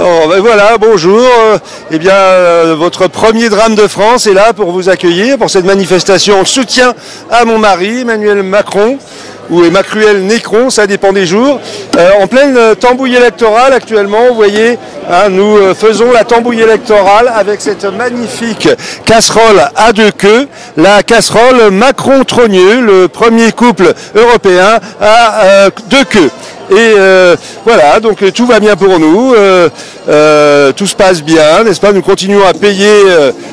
Alors, ben voilà, bonjour. Eh bien, votre premier drame de France est là pour vous accueillir pour cette manifestation en soutien à mon mari, Emmanuel Macron, ou Macruel Nécron, ça dépend des jours. En pleine tambouille électorale actuellement, vous voyez, hein, nous faisons la tambouille électorale avec cette magnifique casserole à deux queues, la casserole Macron-Trogneux, le premier couple européen à deux queues. Et voilà, donc tout va bien pour nous, tout se passe bien, n'est-ce pas? Nous continuons à payer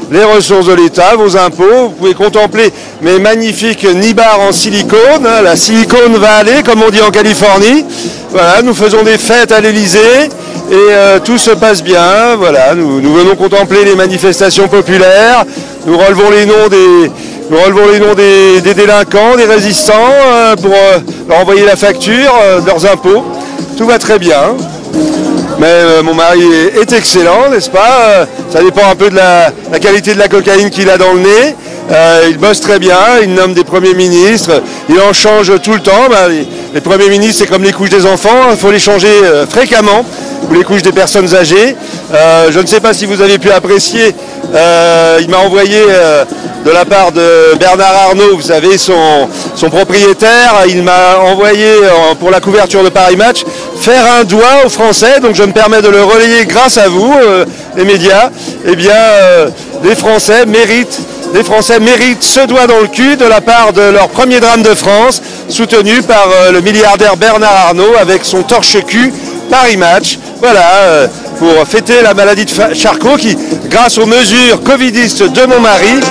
les ressources de l'État, vos impôts. Vous pouvez contempler mes magnifiques nibards en silicone, hein, la silicone va aller, comme on dit en Californie. Voilà, nous faisons des fêtes à l'Élysée et tout se passe bien. Voilà, nous venons contempler les manifestations populaires, nous relevons les noms des délinquants, des résistants, pour leur envoyer la facture de leurs impôts. Tout va très bien. Mais mon mari est excellent, n'est-ce pas? Ça dépend un peu de la qualité de la cocaïne qu'il a dans le nez. Il bosse très bien, il nomme des premiers ministres, il en change tout le temps. Les premiers ministres, c'est comme les couches des enfants, il faut les changer fréquemment, ou les couches des personnes âgées. Je ne sais pas si vous avez pu apprécier, il m'a envoyé de la part de Bernard Arnault, vous savez, son propriétaire, il m'a envoyé pour la couverture de Paris Match faire un doigt aux Français, donc je me permets de le relayer grâce à vous, les médias. Eh bien, les Français méritent ce doigt dans le cul de la part de leur premier drame de France, soutenu par le milliardaire Bernard Arnault avec son torche-cul Paris Match. Voilà, pour fêter la maladie de Charcot qui, grâce aux mesures covidistes de mon mari,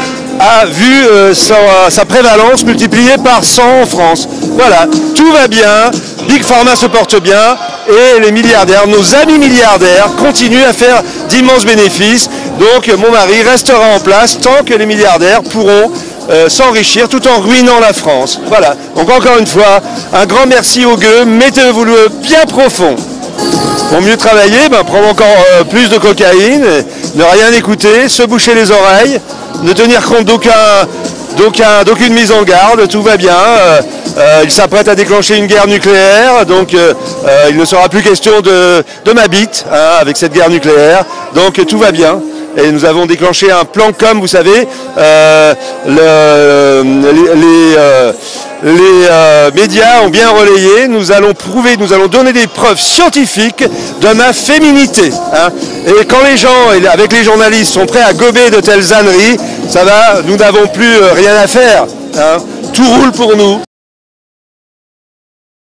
a vu sa prévalence multipliée par 100 en France. Voilà, tout va bien, Big Pharma se porte bien et les milliardaires, nos amis milliardaires, continuent à faire d'immenses bénéfices. Donc mon mari restera en place tant que les milliardaires pourront s'enrichir tout en ruinant la France. Voilà, donc encore une fois, un grand merci aux gueux, mettez-vous-le bien profond. Pour mieux travailler, prendre encore plus de cocaïne, ne rien écouter, se boucher les oreilles, ne tenir compte d'aucune mise en garde, tout va bien. Il s'apprête à déclencher une guerre nucléaire, donc il ne sera plus question de ma bite avec cette guerre nucléaire, donc tout va bien. Et nous avons déclenché un plan com, vous savez, les médias ont bien relayé, nous allons donner des preuves scientifiques de ma féminité. Hein. Et quand les gens, avec les journalistes, sont prêts à gober de telles âneries, ça va, nous n'avons plus rien à faire. Hein. Tout roule pour nous.